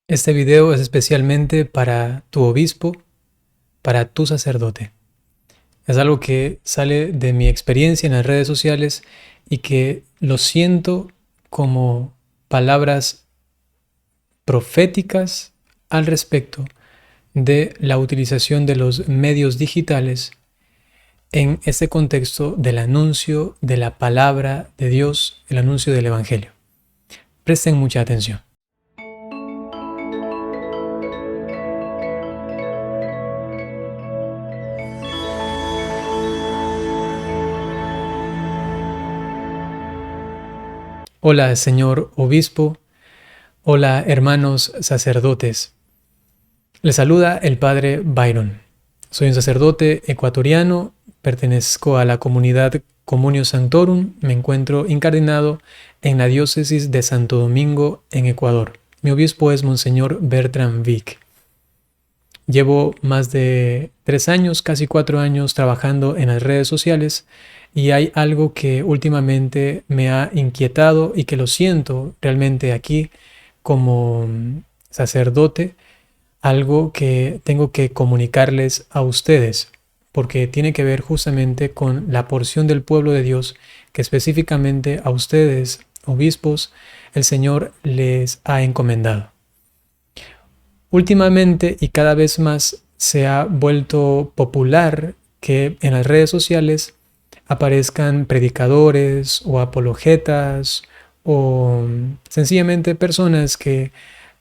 Este video es especialmente para tu obispo, para tu sacerdote. Es algo que sale de mi experiencia en las redes sociales y que lo siento como palabras proféticas al respecto de la utilización de los medios digitales en este contexto del anuncio de la palabra de Dios, el anuncio del Evangelio. Presten mucha atención. Hola, señor obispo. Hola, hermanos sacerdotes. Les saluda el padre Byron. Soy un sacerdote ecuatoriano, pertenezco a la comunidad Communio Sanctorum, me encuentro incardinado en la diócesis de Santo Domingo, en Ecuador. Mi obispo es Monseñor Bertrand Vic. Llevo más de 3 años, casi 4 años trabajando en las redes sociales y hay algo que últimamente me ha inquietado y que lo siento realmente aquí como sacerdote, algo que tengo que comunicarles a ustedes, porque tiene que ver justamente con la porción del pueblo de Dios que específicamente a ustedes, obispos, el Señor les ha encomendado. Últimamente y cada vez más se ha vuelto popular que en las redes sociales aparezcan predicadores o apologetas o sencillamente personas que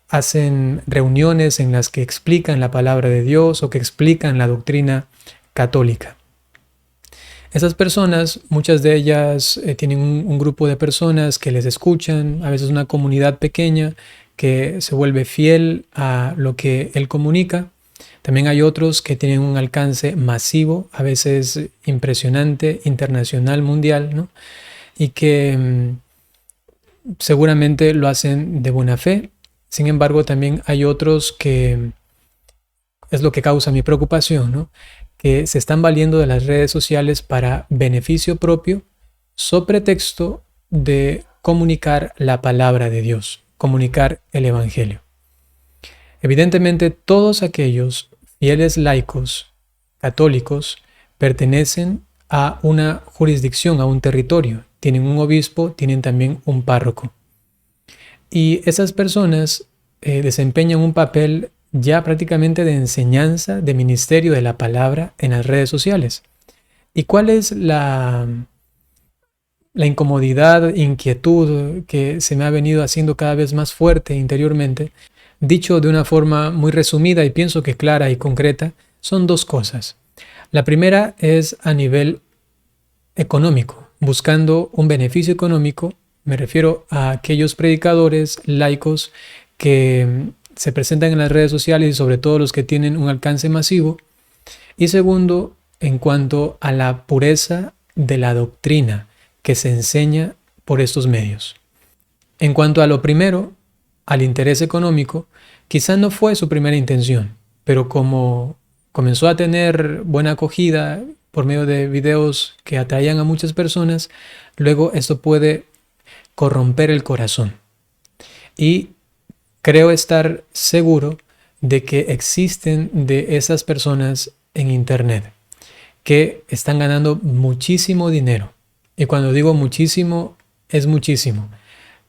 hacen reuniones en las que explican la palabra de Dios o que explican la doctrina católica. Esas personas, muchas de ellas tienen un grupo de personas que les escuchan, a veces una comunidad pequeña que se vuelve fiel a lo que él comunica. También hay otros que tienen un alcance masivo, a veces impresionante, internacional, mundial, ¿no? Y que seguramente lo hacen de buena fe. Sin embargo, también hay otros que es lo que causa mi preocupación, ¿no? Que se están valiendo de las redes sociales para beneficio propio, sobre pretexto de comunicar la palabra de Dios, comunicar el Evangelio. Evidentemente, todos aquellos fieles laicos católicos pertenecen a una jurisdicción, a un territorio. Tienen un obispo, tienen también un párroco. Y esas personas desempeñan un papel ya prácticamente de enseñanza, de ministerio de la palabra en las redes sociales. ¿Y cuál es la incomodidad, inquietud que se me ha venido haciendo cada vez más fuerte interiormente? Dicho de una forma muy resumida y pienso que clara y concreta, son dos cosas. La primera es a nivel económico, buscando un beneficio económico. Me refiero a aquellos predicadores laicos que se presentan en las redes sociales y sobre todo los que tienen un alcance masivo. Y segundo, en cuanto a la pureza de la doctrina que se enseña por estos medios. En cuanto a lo primero, al interés económico, quizá no fue su primera intención, pero como comenzó a tener buena acogida por medio de videos que atraían a muchas personas, luego esto puede corromper el corazón. Y creo estar seguro de que existen de esas personas en internet que están ganando muchísimo dinero. Y cuando digo muchísimo, es muchísimo.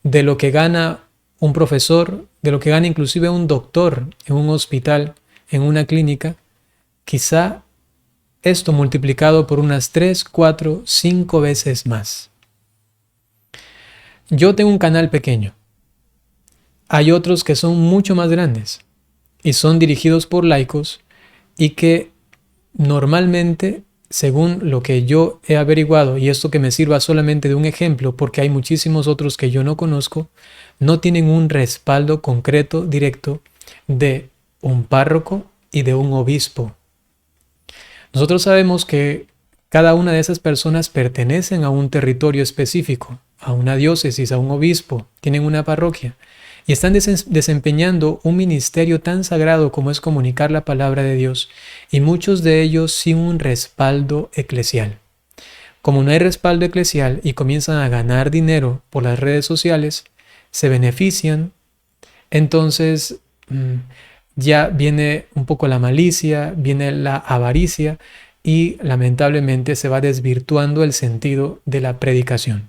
De lo que gana un profesor, de lo que gana inclusive un doctor en un hospital, en una clínica, quizá esto multiplicado por unas 3, 4, 5 veces más. Yo tengo un canal pequeño. Hay otros que son mucho más grandes y son dirigidos por laicos y que normalmente, según lo que yo he averiguado, y esto que me sirva solamente de un ejemplo porque hay muchísimos otros que yo no conozco, no tienen un respaldo concreto, directo, de un párroco y de un obispo. Nosotros sabemos que cada una de esas personas pertenecen a un territorio específico, a una diócesis, a un obispo, tienen una parroquia y están desempeñando un ministerio tan sagrado como es comunicar la palabra de Dios, y muchos de ellos sin un respaldo eclesial. Como no hay respaldo eclesial y comienzan a ganar dinero por las redes sociales, se benefician, entonces mm, ya viene un poco la malicia, viene la avaricia y lamentablemente se va desvirtuando el sentido de la predicación.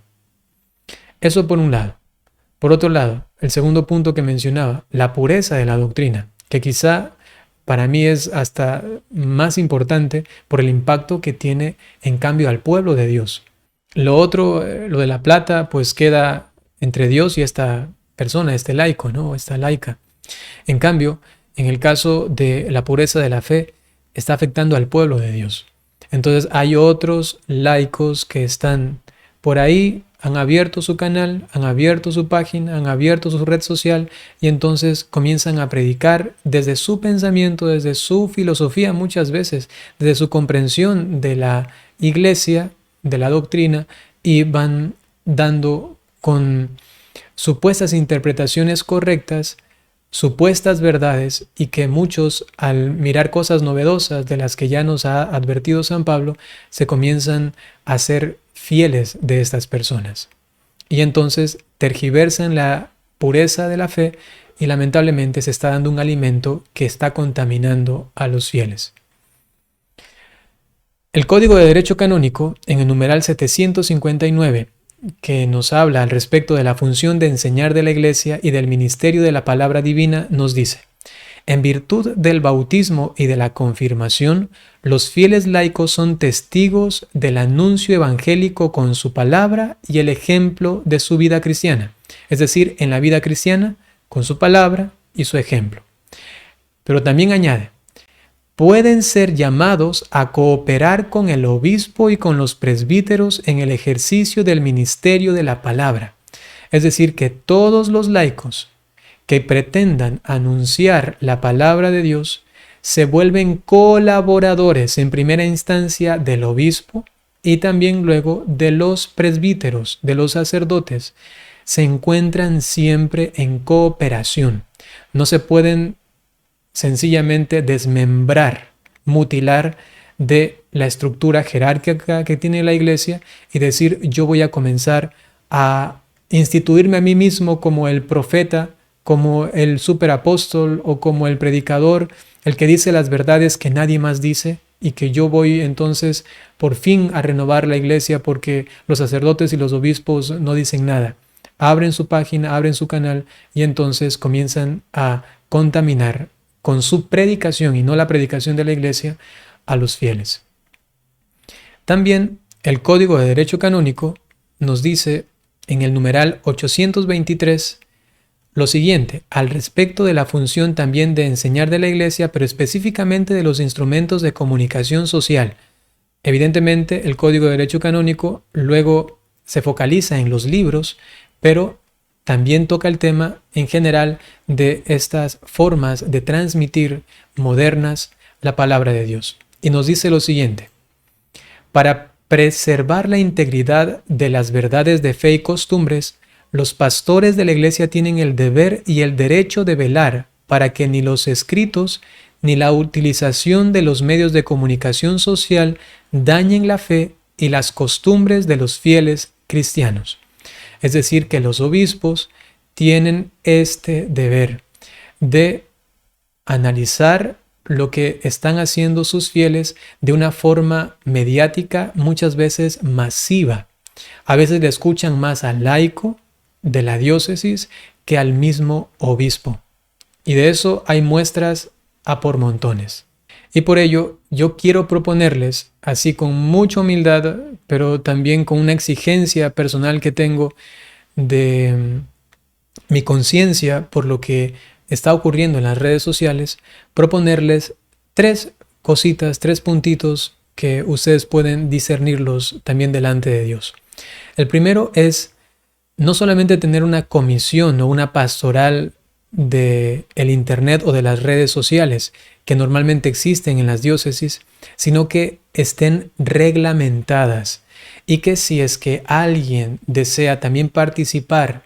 Eso por un lado. Por otro lado, el segundo punto que mencionaba, la pureza de la doctrina, que quizá para mí es hasta más importante por el impacto que tiene en cambio al pueblo de Dios. Lo otro, lo de la plata, pues queda entre Dios y esta persona, este laico, ¿no? Esta laica. En cambio, en el caso de la pureza de la fe, está afectando al pueblo de Dios. Entonces hay otros laicos que están por ahí, han abierto su canal, han abierto su página, han abierto su red social y entonces comienzan a predicar desde su pensamiento, desde su filosofía muchas veces, desde su comprensión de la iglesia, de la doctrina, y van dando con supuestas interpretaciones correctas, supuestas verdades, y que muchos, al mirar cosas novedosas de las que ya nos ha advertido San Pablo, se comienzan a ser fieles de estas personas. Y entonces tergiversan la pureza de la fe y lamentablemente se está dando un alimento que está contaminando a los fieles. El Código de Derecho Canónico, en el numeral 759, que nos habla al respecto de la función de enseñar de la Iglesia y del ministerio de la palabra divina, nos dice: en virtud del bautismo y de la confirmación, los fieles laicos son testigos del anuncio evangélico con su palabra y el ejemplo de su vida cristiana. Es decir, en la vida cristiana, con su palabra y su ejemplo. Pero también añade: pueden ser llamados a cooperar con el obispo y con los presbíteros en el ejercicio del ministerio de la palabra. Es decir, que todos los laicos que pretendan anunciar la palabra de Dios se vuelven colaboradores en primera instancia del obispo y también luego de los presbíteros, de los sacerdotes. Se encuentran siempre en cooperación. No se pueden sencillamente desmembrar, mutilar de la estructura jerárquica que tiene la iglesia y decir: yo voy a comenzar a instituirme a mí mismo como el profeta, como el superapóstol o como el predicador, el que dice las verdades que nadie más dice, y que yo voy entonces por fin a renovar la iglesia porque los sacerdotes y los obispos no dicen nada. Abren su página, abren su canal y entonces comienzan a contaminar con su predicación y no la predicación de la iglesia a los fieles. También el Código de Derecho Canónico nos dice en el numeral 823 lo siguiente, al respecto de la función también de enseñar de la iglesia, pero específicamente de los instrumentos de comunicación social. Evidentemente, el Código de Derecho Canónico luego se focaliza en los libros, pero también toca el tema en general de estas formas de transmitir modernas la palabra de Dios. Y nos dice lo siguiente: para preservar la integridad de las verdades de fe y costumbres, los pastores de la iglesia tienen el deber y el derecho de velar para que ni los escritos ni la utilización de los medios de comunicación social dañen la fe y las costumbres de los fieles cristianos. Es decir, que los obispos tienen este deber de analizar lo que están haciendo sus fieles de una forma mediática, muchas veces masiva. A veces le escuchan más al laico de la diócesis que al mismo obispo. Y de eso hay muestras a por montones. Y por ello yo quiero proponerles, así con mucha humildad, pero también con una exigencia personal que tengo de mi conciencia por lo que está ocurriendo en las redes sociales, proponerles 3 cositas, 3 puntitos que ustedes pueden discernirlos también delante de Dios. El primero es no solamente tener una comisión o una pastoral de el internet o de las redes sociales que normalmente existen en las diócesis, sino que estén reglamentadas y que si es que alguien desea también participar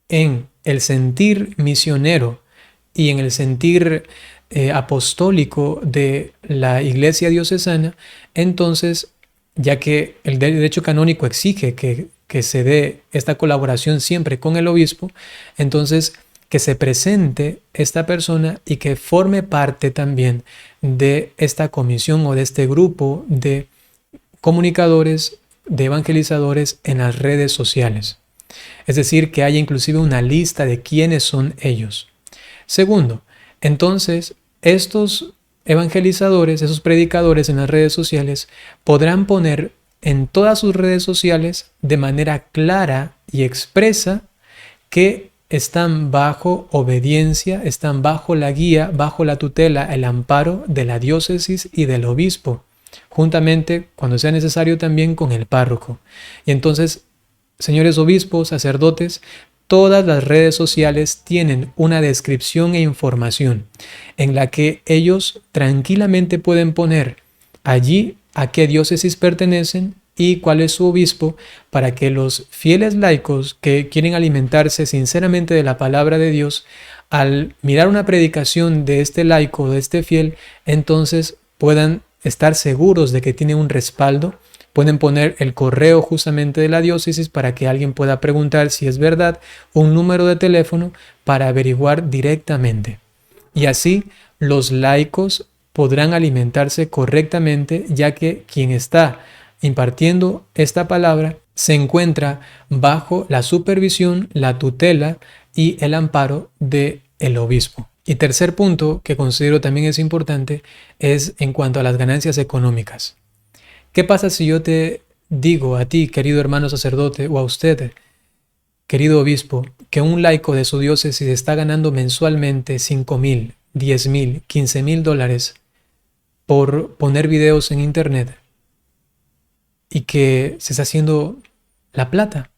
en el sentir misionero y en el sentir apostólico de la iglesia diocesana, entonces, ya que el derecho canónico exige que se dé esta colaboración siempre con el obispo, entonces que se presente esta persona y que forme parte también de esta comisión o de este grupo de comunicadores, de evangelizadores en las redes sociales. Es decir, que haya inclusive una lista de quiénes son ellos. Segundo, entonces, estos evangelizadores, esos predicadores en las redes sociales, podrán poner en todas sus redes sociales de manera clara y expresa que están bajo obediencia, están bajo la guía, bajo la tutela, el amparo de la diócesis y del obispo, juntamente, cuando sea necesario, también con el párroco. Y entonces, señores obispos, sacerdotes, todas las redes sociales tienen una descripción e información en la que ellos tranquilamente pueden poner allí a qué diócesis pertenecen y cuál es su obispo, para que los fieles laicos que quieren alimentarse sinceramente de la palabra de Dios, al mirar una predicación de este laico, de este fiel, entonces puedan estar seguros de que tiene un respaldo. Pueden poner el correo justamente de la diócesis para que alguien pueda preguntar si es verdad, un número de teléfono para averiguar directamente. Y así los laicos podrán alimentarse correctamente, ya que quien está impartiendo esta palabra se encuentra bajo la supervisión, la tutela y el amparo del obispo. Y tercer punto que considero también es importante es en cuanto a las ganancias económicas. ¿Qué pasa si yo te digo a ti, querido hermano sacerdote, o a usted, querido obispo, que un laico de su diócesis está ganando mensualmente 5,000, 10,000, 15,000 dólares por poner videos en internet y que se está haciendo la plata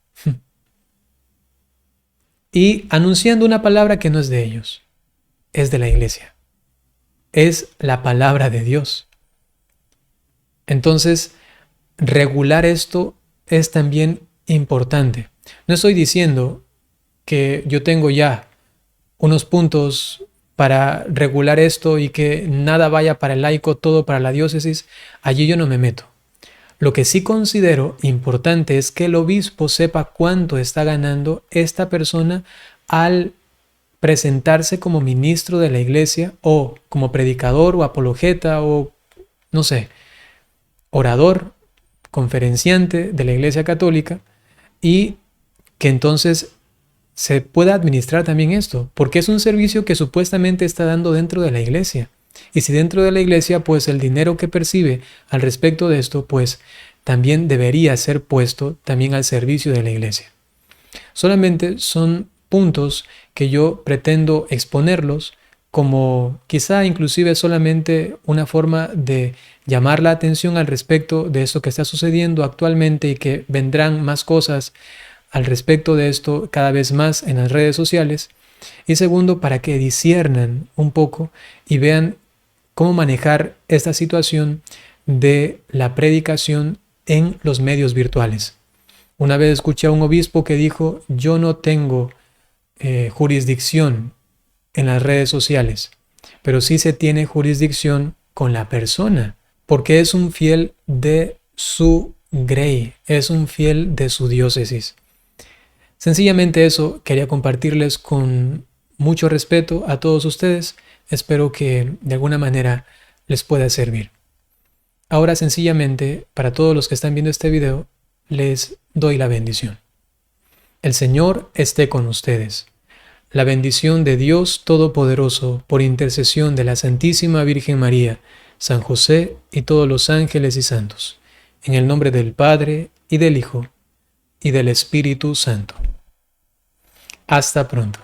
y anunciando una palabra que no es de ellos, es de la iglesia, es la palabra de Dios? Entonces, regular esto es también importante. No estoy diciendo que yo tengo ya unos puntos para regular esto y que nada vaya para el laico, todo para la diócesis. Allí yo no me meto. Lo que sí considero importante es que el obispo sepa cuánto está ganando esta persona al presentarse como ministro de la iglesia o como predicador o apologeta o, no sé, orador, conferenciante de la Iglesia Católica, y que entonces se pueda administrar también esto, porque es un servicio que supuestamente está dando dentro de la iglesia. Y si dentro de la iglesia, pues el dinero que percibe al respecto de esto, pues también debería ser puesto también al servicio de la iglesia. Solamente son puntos que yo pretendo exponerlos como quizá inclusive solamente una forma de llamar la atención al respecto de esto que está sucediendo actualmente y que vendrán más cosas al respecto de esto cada vez más en las redes sociales. Y segundo, para que disciernan un poco y vean cómo manejar esta situación de la predicación en los medios virtuales. Una vez escuché a un obispo que dijo: yo no tengo jurisdicción en las redes sociales, pero sí se tiene jurisdicción con la persona, porque es un fiel de su grey, es un fiel de su diócesis. Sencillamente eso quería compartirles con mucho respeto a todos ustedes. Espero que de alguna manera les pueda servir. Ahora sencillamente, para todos los que están viendo este video, les doy la bendición. El Señor esté con ustedes. La bendición de Dios Todopoderoso, por intercesión de la Santísima Virgen María, San José y todos los ángeles y santos, en el nombre del Padre, y del Hijo, y del Espíritu Santo. Hasta pronto.